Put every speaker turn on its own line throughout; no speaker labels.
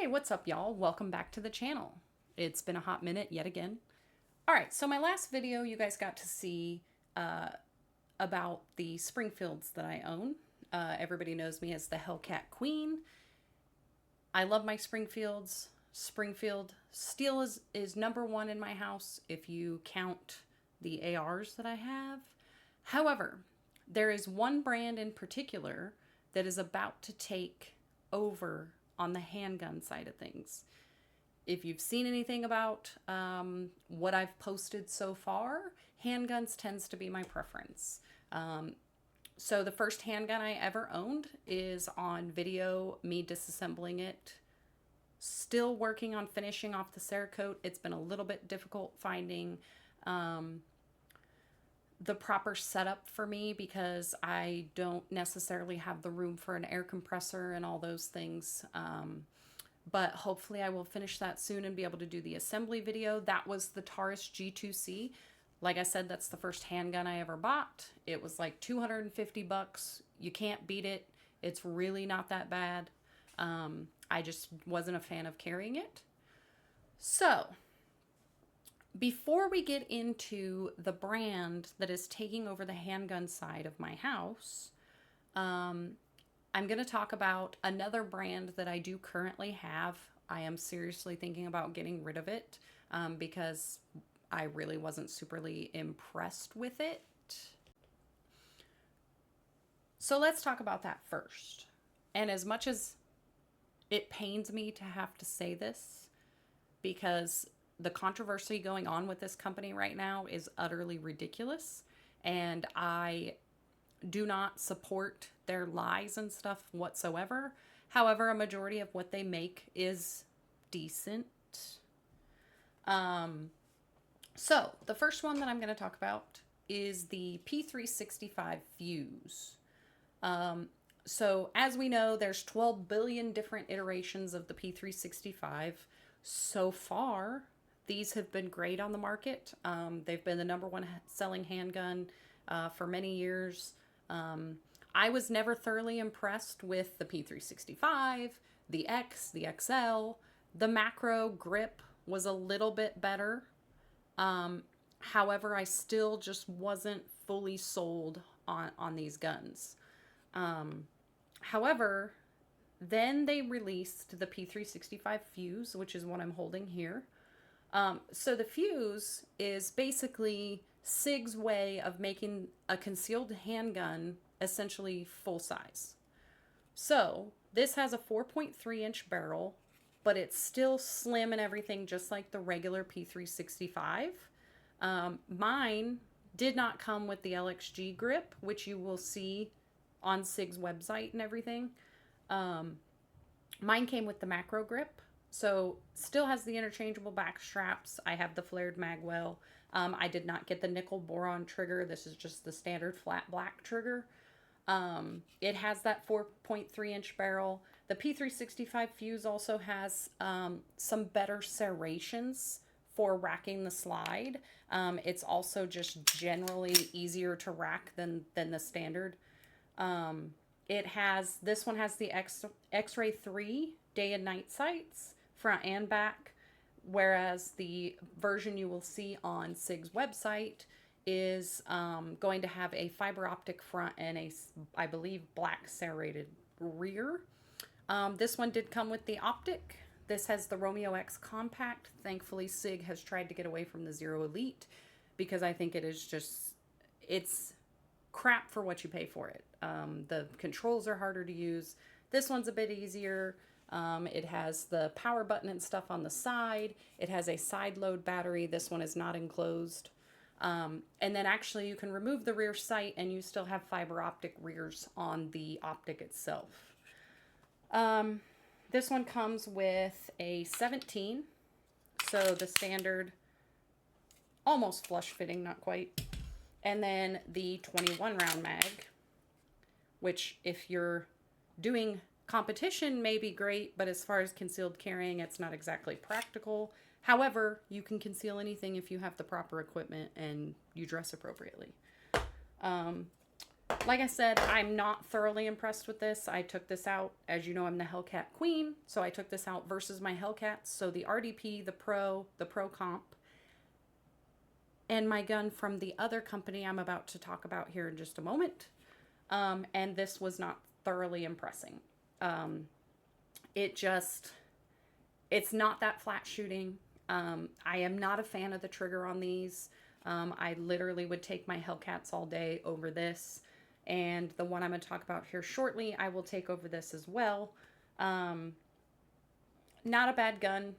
Hey, what's up, y'all? Welcome back to the channel. It's been a hot minute yet again. All right, so my last video, you guys got to see about the Springfields that I own. Everybody knows me as the Hellcat Queen. I love my Springfields. Springfield steel is number one in my house if you count the ARs that I have. However, there is one brand in particular that is about to take over on the handgun side of things. If you've seen anything about what I've posted so far, handguns tends to be my preference. So the first handgun I ever owned is on video, me disassembling it. Still working on finishing off the Cerakote. It's been a little bit difficult finding the proper setup for me because I don't necessarily have the room for an air compressor and all those things. But hopefully I will finish that soon and be able to do the assembly video. That was the Taurus G2C. Like I said, that's the first handgun I ever bought. It was like 250 bucks. You can't beat it. It's really not that bad. I just wasn't a fan of carrying it. So before we get into the brand that is taking over the handgun side of my house, I'm going to talk about another brand that I do currently have. I am seriously thinking about getting rid of it because I really wasn't superly impressed with it. So let's talk about that first. And as much as it pains me to have to say this, because the controversy going on with this company right now is utterly ridiculous, and I do not support their lies and stuff whatsoever. However, a majority of what they make is decent. So the first one that I'm going to talk about is the P365 Fuse. So as we know, there's 12 billion different iterations of the P365. So far, these have been great on the market. They've been the number one selling handgun for many years. I was never thoroughly impressed with the P365, the X, the XL. The macro grip was a little bit better. However, I still just wasn't fully sold on these guns. However, then they released the P365 Fuse, which is what I'm holding here. So the Fuse is basically SIG's way of making a concealed handgun essentially full size. So this has a 4.3 inch barrel, but it's still slim and everything just like the regular P365. Mine did not come with the LXG grip, which you will see on SIG's website and everything. Mine came with the macro grip. So still has the interchangeable back straps. I have the flared magwell. I did not get the nickel boron trigger. This is just the standard flat black trigger. It has that 4.3 inch barrel. The P365 Fuse also has some better serrations for racking the slide. It's also just generally easier to rack than the standard. This one has the X-Ray 3 day and night sights, front and back, whereas the version you will see on SIG's website is going to have a fiber optic front and I believe, black serrated rear. This one did come with the optic. This has the Romeo X Compact. Thankfully, SIG has tried to get away from the Zero Elite because I think it's crap for what you pay for it. The controls are harder to use. This one's a bit easier. It has the power button and stuff on the side. It has a side load battery. This one is not enclosed. And then actually you can remove the rear sight and you still have fiber optic rears on the optic itself. This one comes with a 17. So the standard, almost flush fitting, not quite. And then the 21 round mag, which if you're doing competition may be great, but as far as concealed carrying, it's not exactly practical. However, you can conceal anything if you have the proper equipment and you dress appropriately. like I said, I'm not thoroughly impressed with this. I took this out. As you know, I'm the Hellcat Queen. So I took this out versus my Hellcats. So the RDP, the Pro Comp, and my gun from the other company I'm about to talk about here in just a moment. And this was not thoroughly impressing. It's not that flat shooting. I am not a fan of the trigger on these. I literally would take my Hellcats all day over this. And the one I'm going to talk about here shortly, I will take over this as well. Not a bad gun,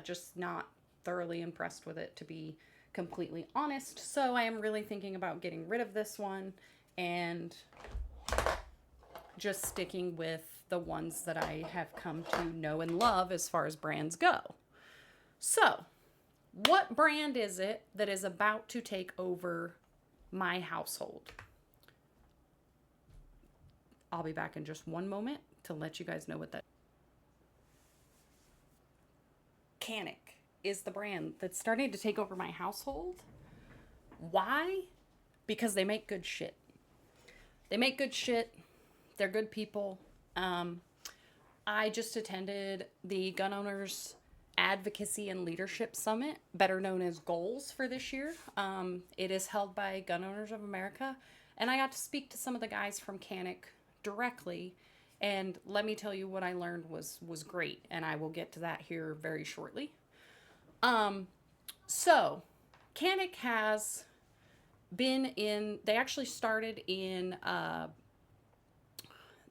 just not thoroughly impressed with it, to be completely honest. So I am really thinking about getting rid of this one and just sticking with the ones that I have come to know and love as far as brands go. So, what brand is it that is about to take over my household? I'll be back in just one moment to let you guys know what that is. Canik is the brand that's starting to take over my household. Why? Because they make good shit. They make good shit. They're good people. I just attended the Gun Owners Advocacy and Leadership Summit, better known as Goals, for this year. It is held by Gun Owners of America, and I got to speak to some of the guys from Canik directly, and let me tell you, what I learned was great, and I will get to that here very shortly. So Canik has been in, they actually started in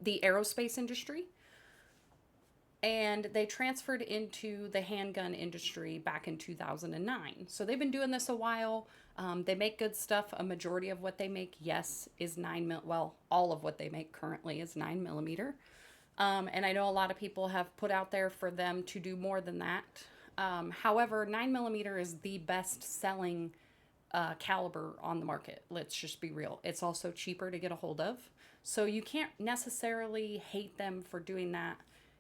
the aerospace industry, and they transferred into the handgun industry back in 2009. So they've been doing this a while. They make good stuff. A majority of what they make, yes, is 9mm. Well, all of what they make currently is 9mm. And I know a lot of people have put out there for them to do more than that. However, 9mm is the best selling caliber on the market. Let's just be real. It's also cheaper to get a hold of. So you can't necessarily hate them for doing that.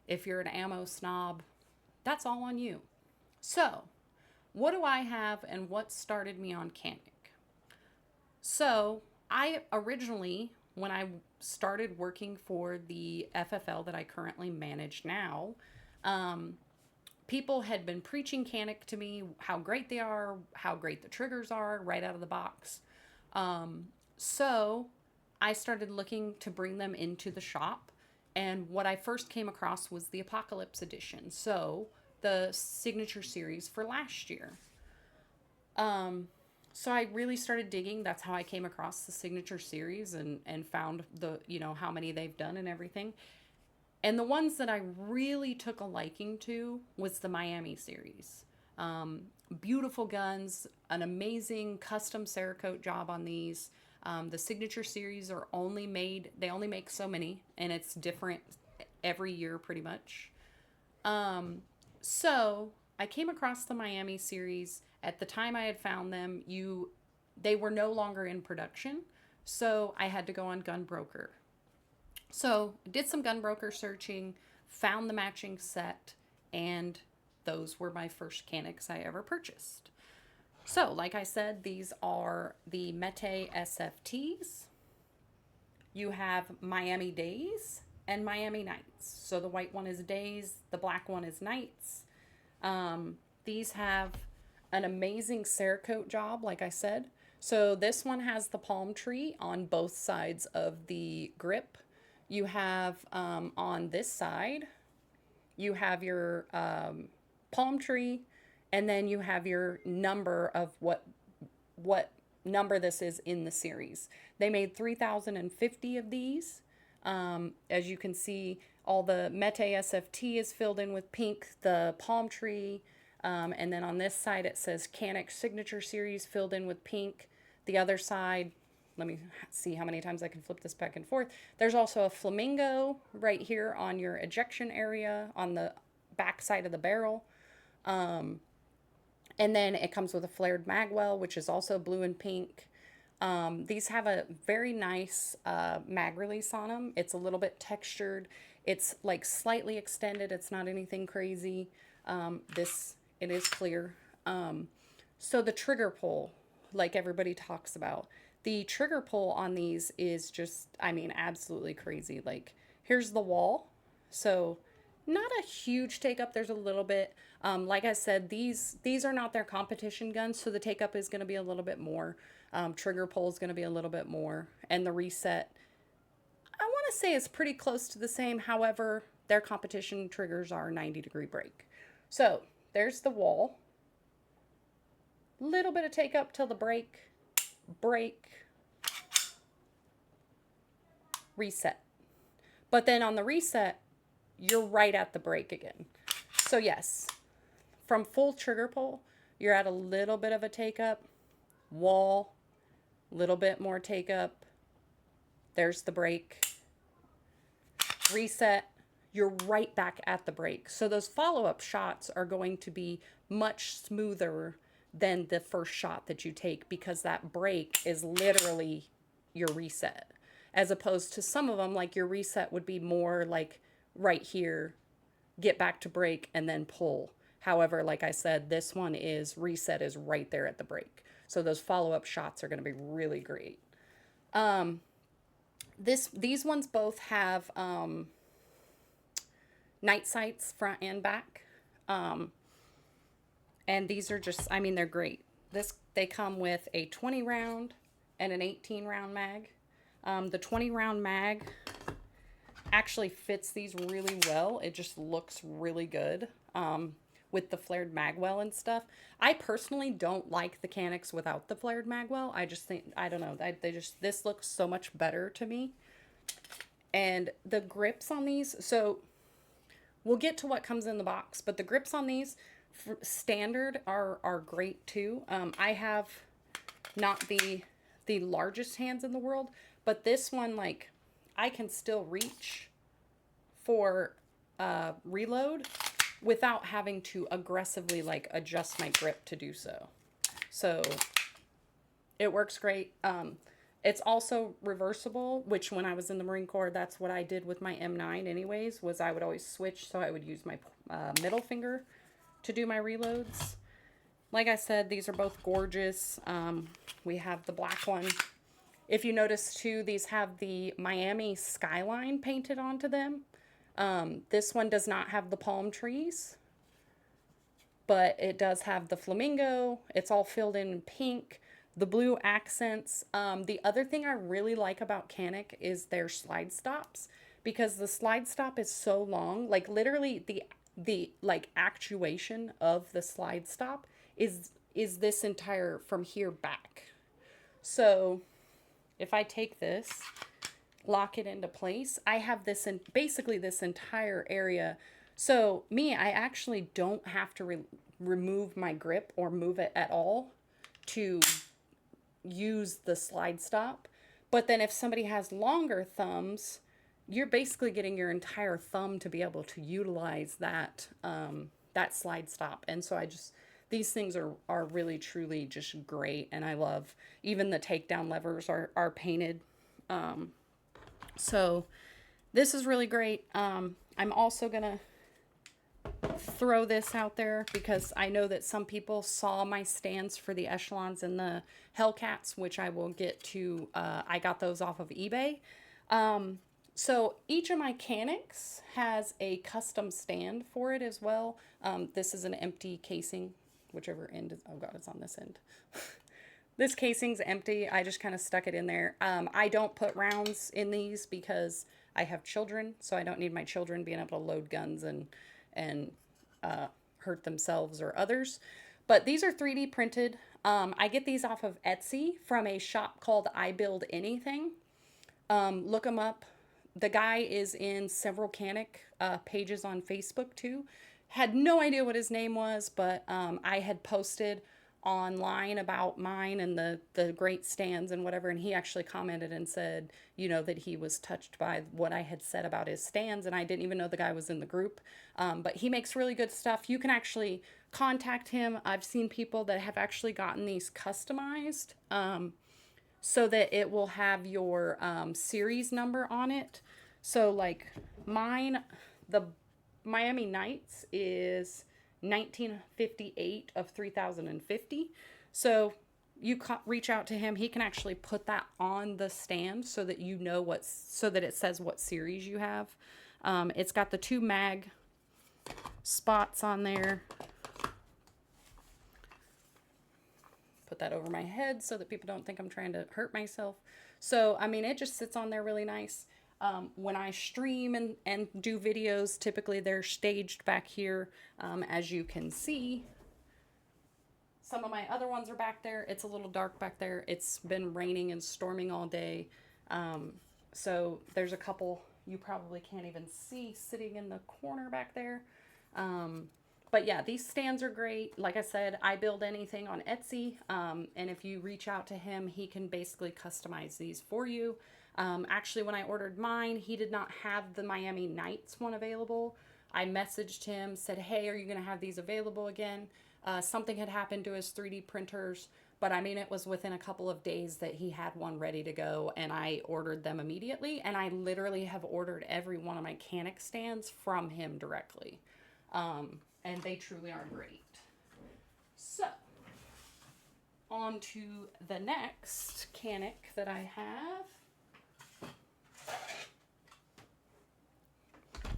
If you're an ammo snob, that's all on you. So, what do I have and what started me on Canik? So, I originally, when I started working for the FFL that I currently manage now, people had been preaching Canik to me, how great they are, how great the triggers are right out of the box. So, I started looking to bring them into the shop. And what I first came across was the Apocalypse Edition. So, the signature series for last year. So I really started digging. That's how I came across the signature series and found the, how many they've done and everything. And the ones that I really took a liking to was the Miami series. Beautiful guns, an amazing custom Cerakote job on these. The signature series they only make so many, and it's different every year pretty much. So I came across the Miami series. At the time I had found them, they were no longer in production, so I had to go on Gunbroker. So I did some Gunbroker searching, found the matching set, and those were my first Caniks I ever purchased. So, like I said, these are the Mete SFTs. You have Miami Days and Miami Nights. So the white one is Days, the black one is Nights. These have an amazing Cerakote job, like I said. So this one has the palm tree on both sides of the grip. You have, on this side, you have your palm tree, and then you have your number of what number this is in the series. They made 3,050 of these. As you can see, all the Mete SFT is filled in with pink, the palm tree, and then on this side it says Canik Signature Series filled in with pink. The other side, let me see how many times I can flip this back and forth. There's also a flamingo right here on your ejection area on the back side of the barrel. And then it comes with a flared magwell, which is also blue and pink. These have a very nice mag release on them. It's a little bit textured. It's like slightly extended. It's not anything crazy. It is clear. So the trigger pull, like everybody talks about, The trigger pull on these is just, I mean, absolutely crazy. Like, here's the wall. So not a huge take up. There's a little bit. Like I said, these are not their competition guns, so the take up is going to be a little bit more. Trigger pull is going to be a little bit more, and the reset, I want to say, is pretty close to the same. However, their competition triggers are 90-degree break. So there's the wall. Little bit of take up till the break, reset. But then on the reset, you're right at the break again. So yes, from full trigger pull, you're at a little bit of a take up, wall, little bit more take up, there's the break, reset, you're right back at the break. So those follow-up shots are going to be much smoother than the first shot that you take, because that break is literally your reset. As opposed to some of them, like your reset would be more like right here, get back to break, and then pull. However, like I said, this one is reset is right there at the break. So those follow-up shots are going to be really great. These ones both have night sights front and back. And these are just, I mean, they're great. They come with a 20 round and an 18 round mag. The 20 round mag actually fits these really well. It just looks really good with the flared magwell and stuff. I personally don't like the Canics without the flared magwell. I just think, I don't know, this looks so much better to me. And the grips on these, so we'll get to what comes in the box, but the grips on these standard are great too. I have not the largest hands in the world, but this one, like, I can still reach for reload without having to aggressively like adjust my grip to do so. So it works great. It's also reversible, which when I was in the Marine Corps, that's what I did with my M9 anyways, was I would always switch. So I would use my middle finger to do my reloads. Like I said, these are both gorgeous. We have the black one. If you notice too, these have the Miami skyline painted onto them. This one does not have the palm trees, but it does have the flamingo. It's all filled in pink, the blue accents. The other thing I really like about Canic is their slide stops, because the slide stop is so long, like literally the like actuation of the slide stop is this entire from here back. So if I take this, lock it into place, I have this in basically this entire area. So I actually don't have to remove my grip or move it at all to use the slide stop. But then if somebody has longer thumbs, you're basically getting your entire thumb to be able to utilize that that slide stop. And so these things are really truly just great, and I love even the takedown levers are painted. So this is really great. I'm also gonna throw this out there because I know that some people saw my stands for the Echelons and the Hellcats, which I will get to. I got those off of eBay. So each of my Canics has a custom stand for it as well. This is an empty casing, whichever end is, oh God, it's on this end. This casing's empty. I just kind of stuck it in there. I don't put rounds in these because I have children, so I don't need my children being able to load guns and hurt themselves or others. But these are 3D printed. I get these off of Etsy from a shop called I Build Anything. Look them up. The guy is in several Canic pages on Facebook too. Had no idea what his name was, but I had posted online about mine and the great stands and whatever, and he actually commented and said, you know, that he was touched by what I had said about his stands, and I didn't even know the guy was in the group. But he makes really good stuff. You can actually contact him. I've seen people that have actually gotten these customized so that it will have your series number on it. So like mine, the Miami Nights is 1958 of 3050. So you reach out to him, he can actually put that on the stand so that you know so that it says what series you have. It's got the 2 mag spots on there. Put that over my head so that people don't think I'm trying to hurt myself. So, I mean, it just sits on there really nice. When I stream and do videos, typically they're staged back here, as you can see. Some of my other ones are back there. It's a little dark back there. It's been raining and storming all day. So there's a couple you probably can't even see sitting in the corner back there. But yeah, these stands are great. Like I said, I build anything on Etsy. And if you reach out to him, he can basically customize these for you. Actually, when I ordered mine, he did not have the Miami Nights one available. I messaged him, said, hey, are you going to have these available again? Something had happened to his 3D printers, but I mean, it was within a couple of days that he had one ready to go, and I ordered them immediately. And I literally have ordered every one of my Canik stands from him directly. And they truly are great. So, on to the next Canik that I have.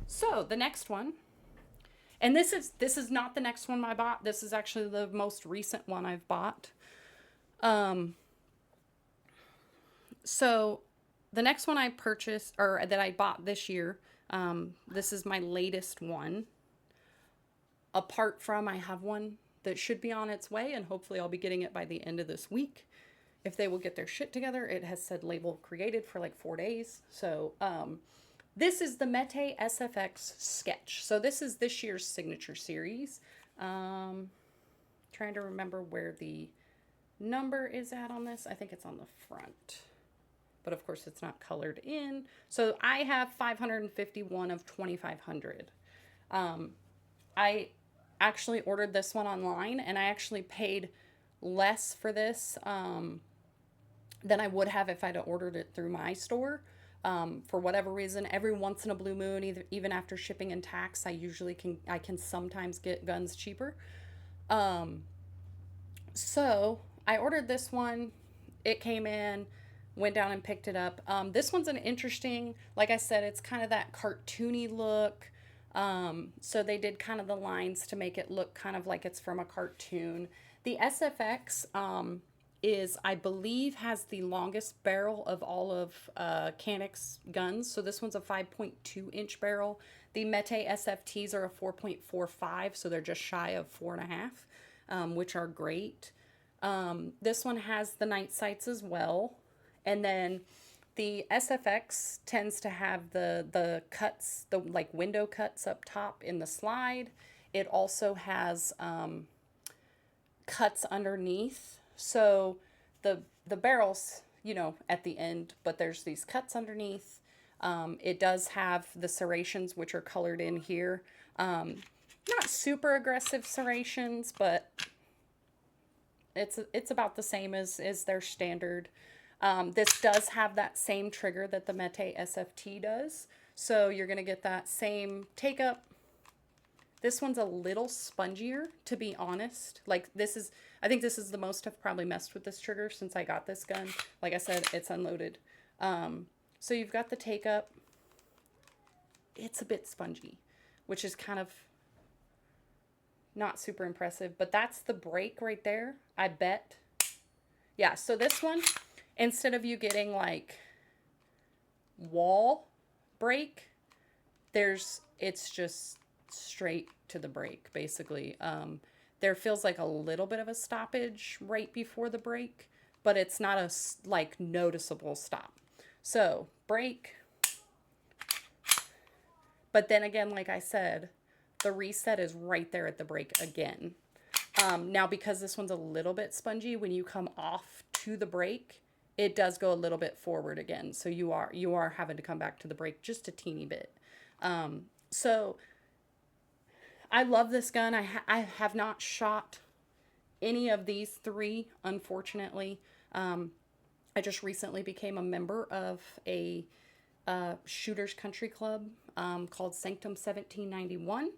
So, the next one, and this is not the next one I bought. This is actually the most recent one I've bought. So the next one I purchased, or that I bought this year, this is my latest one. Apart from, I have one that should be on its way, and hopefully I'll be getting it by the end of this week. If they will get their shit together. It has said label created for like 4 days. So, this is the Mete SFX Sketch. So this is this year's signature series. Trying to remember where the number is at on this. I think it's on the front. But of course it's not colored in. So I have 551 of 2,500. I actually ordered this one online, and I actually paid less for this than I would have if I'd ordered it through my store. For whatever reason, every once in a blue moon, even after shipping and tax, I can sometimes get guns cheaper. So I ordered this one. It came in, went down and picked it up. This one's an interesting, like I said, it's kind of that cartoony look. So they did kind of the lines to make it look kind of like it's from a cartoon. The SFX, I believe, has the longest barrel of all of Canik's guns. So this one's a 5.2 inch barrel. The Mete SFTs are a 4.45, so they're just shy of 4.5, which are great. This one has the night sights as well. And then the SFX tends to have the cuts, the like window cuts up top in the slide. It also has cuts underneath. So the barrels, at the end, but there's these cuts underneath. It does have the serrations, which are colored in here. Not super aggressive serrations, but it's about the same as their standard. This does have that same trigger that the Mete SFT does. So you're going to get that same take up. This one's a little spongier, to be honest. Like I think this is the most I've probably messed with this trigger since I got this gun. Like I said, it's unloaded. So you've got the take up. It's a bit spongy, which is kind of not super impressive, but that's the break right there, I bet. Yeah, so this one, instead of you getting like wall break, it's just straight to the break, basically. There feels like a little bit of a stoppage right before the break, but it's not a like noticeable stop. So break, but then again, like I said, the reset is right there at the break again. Now, because this one's a little bit spongy, when you come off to the break, it does go a little bit forward again. So you are having to come back to the break just a teeny bit. So I love this gun. I have not shot any of these three, unfortunately. I just recently became a member of a Shooters Country Club called Sanctum 1791.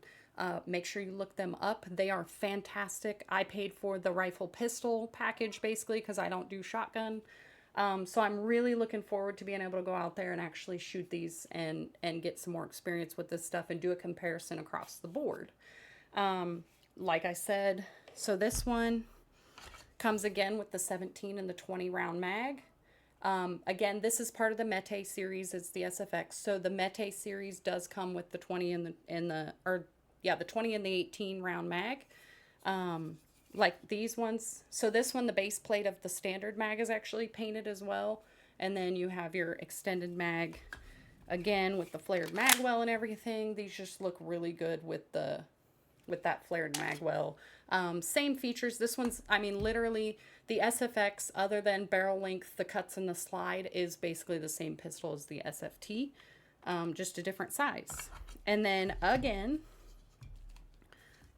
Make sure you look them up. They are fantastic. I paid for the rifle pistol package basically because I don't do shotgun. So I'm really looking forward to being able to go out there and actually shoot these and get some more experience with this stuff and do a comparison across the board. Like I said, so this one comes again with the 17 and the 20 round mag. Again, this is part of the Mete series. It's the SFX. So the Mete series does come with the 20 and the 20 and the 18 round mag. Like these ones. So this one, the base plate of the standard mag is actually painted as well. And then you have your extended mag again with the flared mag well and everything. These just look really good with that flared mag well. Same features. This one's, I mean, literally the SFX, other than barrel length, the cuts and the slide is basically the same pistol as the SFT, just a different size. And then again,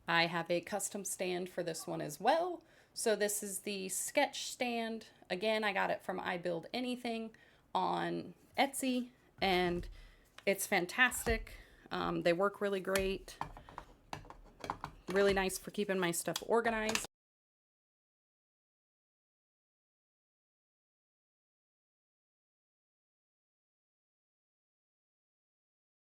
I have a custom stand for this one as well. So this is the sketch stand. Again, I got it from I Build Anything on Etsy, and it's fantastic. They work really great. Really nice for keeping my stuff organized.